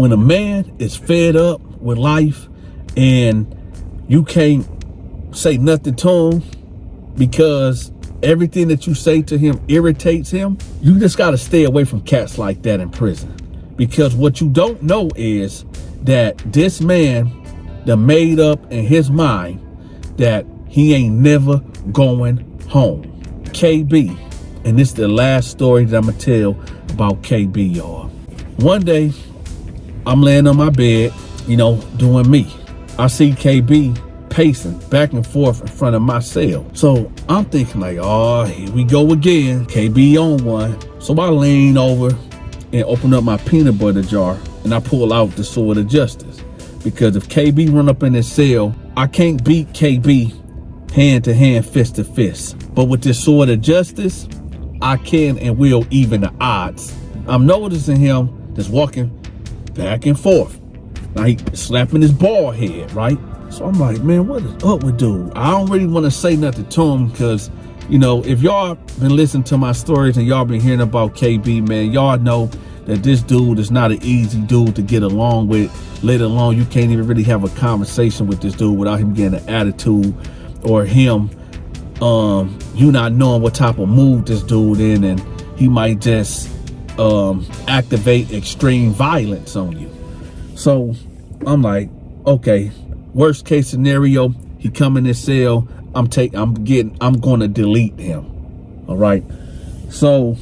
when a man is fed up with life and you can't say nothing to him because everything that you say to him irritates him, you just got to stay away from cats like that in prison. Because what you don't know is that this man done made up in his mind that he ain't never going home. KB, and this is the last story that I'm gonna tell about KB, y'all. One day, I'm laying on my bed, you know, doing me. I see KB pacing back and forth in front of my cell. So I'm thinking like, oh, here we go again. KB on one. So I lean over and open up my peanut butter jar and I pull out the sword of justice. Because if KB run up in his cell, I can't beat KB hand to hand, fist to fist. But with this sword of justice, I can and will even the odds. I'm noticing him just walking back and forth. Now he slapping his bald head, right? So I'm like, man, what is up with dude? I don't really want to say nothing to him because, you know, if y'all been listening to my stories and y'all been hearing about KB, man, y'all know that this dude is not an easy dude to get along with, let alone you can't even really have a conversation with this dude without him getting an attitude or him, you not knowing what type of mood this dude in, and he might just activate extreme violence on you. So I'm like, okay, worst case scenario, he come in his cell, I'm gonna delete him. All right. So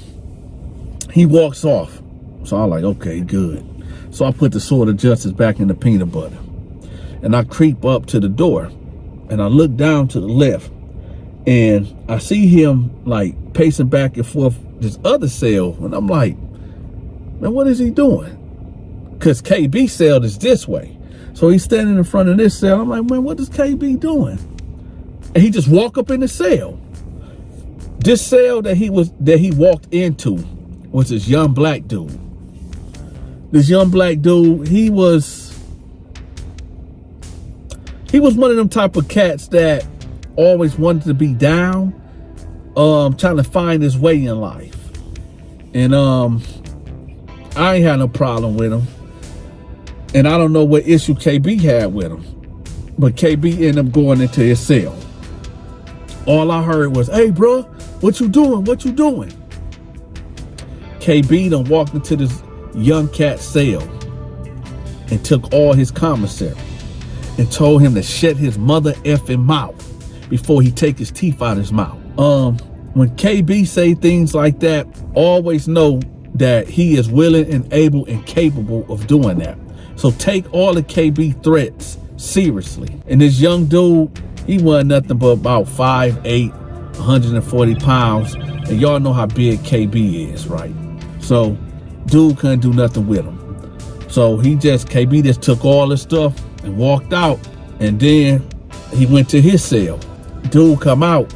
he walks off. So I'm like, okay, good. So I put the sword of justice back in the peanut butter. And I creep up to the door and I look down to the left and I see him like pacing back and forth this other cell. And I'm like, man, what is he doing? Because KB cell is this way. So he's standing in front of this cell. I'm like, man, what is KB doing? And he just walk up in the cell. This cell that he walked into was this young black dude. This young black dude, he was one of them type of cats that always wanted to be down, trying to find his way in life. And I ain't had no problem with him. And I don't know what issue KB had with him, but KB ended up going into his cell. All I heard was, hey, bro, what you doing? What you doing? KB done walked into this young cat cell and took all his commissary and told him to shut his mother effing mouth before he take his teeth out his mouth. When KB say things like that, always know that he is willing and able and capable of doing that. So take all the KB threats seriously. And this young dude, he wasn't nothing but about 5'8", 140 pounds. And y'all know how big KB is, right? So dude couldn't do nothing with him. So KB just took all his stuff and walked out. And then he went to his cell. Dude come out.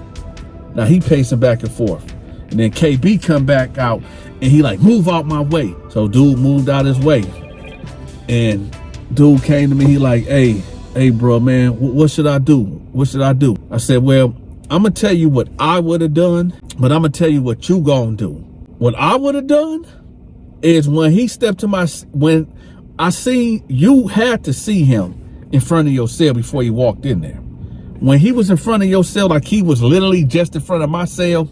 Now he pacing back and forth. And then KB come back out and he like, move out my way. So dude moved out his way. And dude came to me, he like, hey bro, man, what should I do? What should I do? I said, well, I'm gonna tell you what I would have done, but I'm gonna tell you what you gonna do. What I would have done is when he stepped to when I seen, you had to see him in front of your cell before you walked in there. When he was in front of your cell, like he was literally just in front of my cell,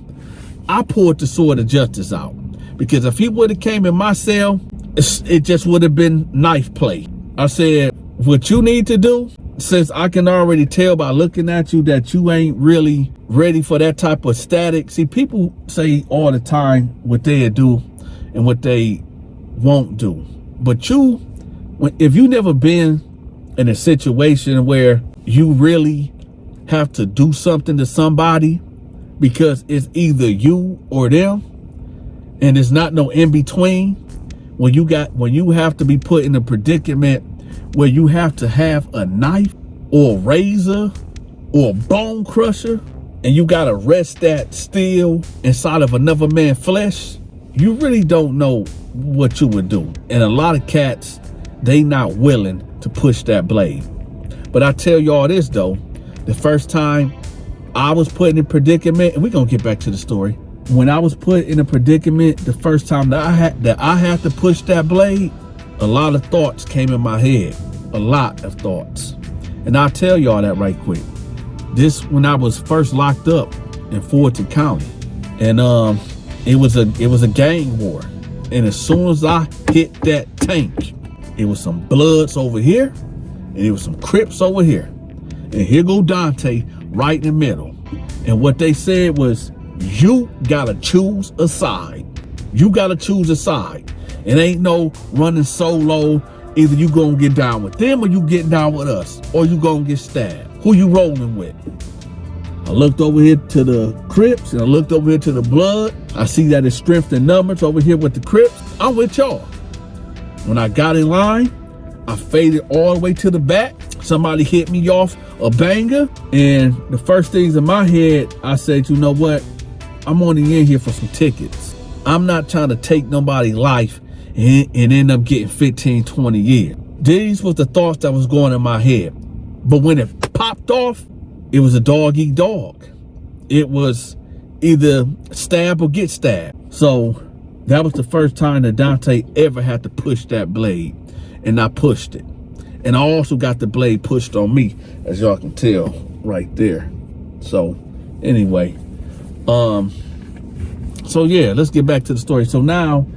I pulled the sword of justice out. Because if he would have came in my cell, it just would have been knife play. I said, what you need to do, since I can already tell by looking at you that you ain't really ready for that type of static. See, people say all the time what they do and what they won't do. But if you never been in a situation where you really have to do something to somebody because it's either you or them and there's not no in between, when you have to be put in a predicament where you have to have a knife or a razor or a bone crusher and you gotta rest that steel inside of another man's flesh, you really don't know what you would do. And a lot of cats, they not willing to push that blade. But I tell y'all this though, the first time I was put in a predicament, and we're gonna get back to the story. When I was put in a predicament, the first time that I had to push that blade, a lot of thoughts came in my head, a lot of thoughts. And I'll tell y'all that right quick. This when I was first locked up in Fulton County, and it was a gang war. And as soon as I hit that tank, it was some Bloods over here, and it was some Crips over here. And here go Dante right in the middle. And what they said was, you gotta choose a side. You gotta choose a side. It ain't no running solo. Either you gonna get down with them or you get down with us, or you gonna get stabbed. Who you rolling with? I looked over here to the Crips and I looked over here to the Blood. I see that it's strength in numbers over here with the Crips. I'm with y'all. When I got in line, I faded all the way to the back. Somebody hit me off a banger. And the first things in my head, I said, you know what? I'm only in here for some tickets. I'm not trying to take nobody's life and end up getting 15, 20 years. These was the thoughts that was going in my head. But when it popped off, it was a dog eat dog. It was either stab or get stabbed. So that was the first time that Dante ever had to push that blade. And I pushed it. And I also got the blade pushed on me, as y'all can tell right there. So anyway, so yeah, let's get back to the story. So now,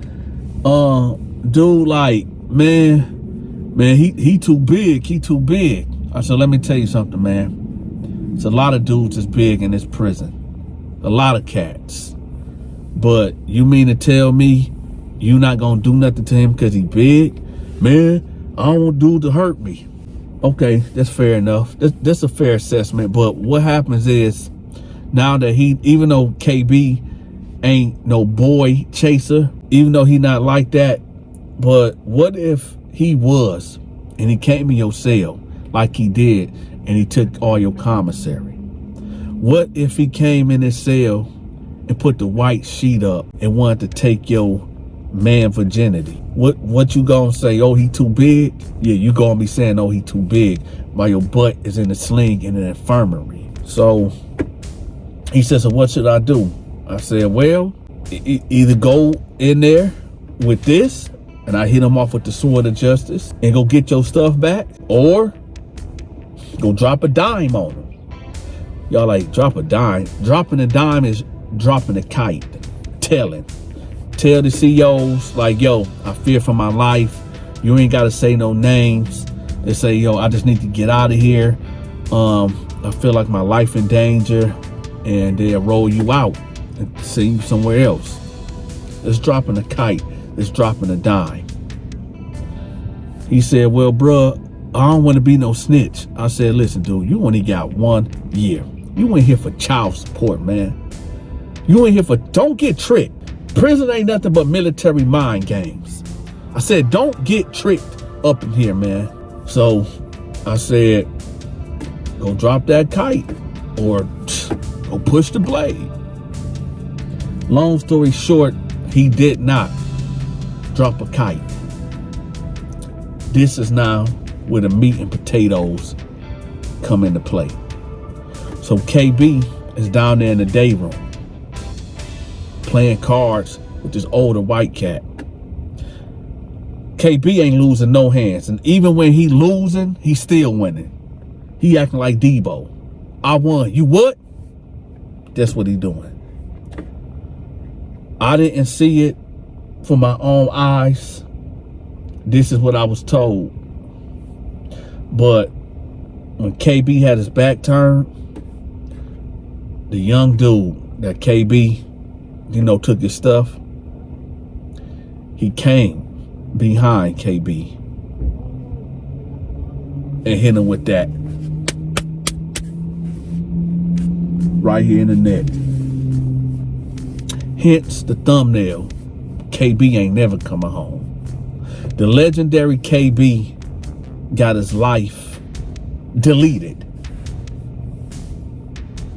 dude, like, man, he too big. He too big. I said, let me tell you something, man. It's a lot of dudes that's big in this prison. A lot of cats. But you mean to tell me you not gonna do nothing to him because he big? Man, I don't want dude to hurt me. Okay, that's fair enough. That's a fair assessment. But what happens is, now that even though KB ain't no boy chaser, even though he not like that, but what if he was and he came in your cell like he did and he took all your commissary? What if he came in his cell and put the white sheet up and wanted to take your man virginity? What you gonna say? Oh, he too big? Yeah, you gonna be saying, oh, he too big while your butt is in a sling in an infirmary. So he said, so what should I do? I said, well, either go in there with this and I hit him off with the sword of justice and go get your stuff back, or go drop a dime on him. Y'all like, drop a dime? Dropping a dime is dropping a kite. Tell the CEOs, like, yo, I fear for my life. You ain't got to say no names. They say, yo, I just need to get out of here. I feel like my life in danger. And they'll roll you out and send you somewhere else. It's dropping a kite. It's dropping a dime. He said, well, bruh, I don't want to be no snitch. I said, listen, dude, you only got 1 year. You ain't here for child support, man. You ain't here for, don't get tricked. Prison ain't nothing but military mind games. I said, don't get tricked up in here, man. So I said, go drop that kite or go push the blade. Long story short, he did not drop a kite. This is now where the meat and potatoes come into play. So KB is down there in the day room playing cards with this older white cat. KB ain't losing no hands. And even when he losing, he's still winning. He acting like Debo. I won. You what? That's what he doing. I didn't see it for my own eyes. This is what I was told. But when KB had his back turned, the young dude that KB, took his stuff, he came behind KB and hit him with that right here in the neck. Hence the thumbnail, KB ain't never coming home. The legendary KB got his life deleted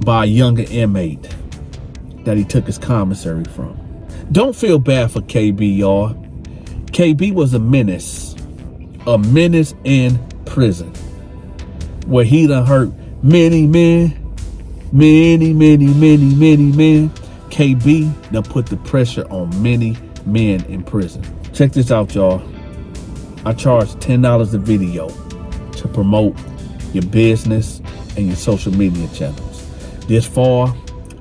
by a younger inmate that he took his commissary from. Don't feel bad for KB, y'all. KB was a menace in prison, where he done hurt many men. KB done put the pressure on many men in prison. Check this out, y'all. I charge $10 a video to promote your business and your social media channels. This far,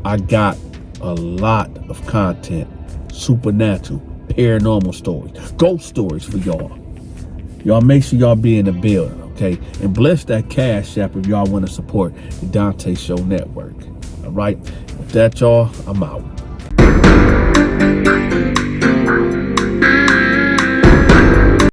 I got a lot of content, supernatural, paranormal stories, ghost stories for y'all. Y'all make sure y'all be in the building, okay? And bless that Cash App if y'all want to support the Donta Show Network. All right? With that, y'all, I'm out.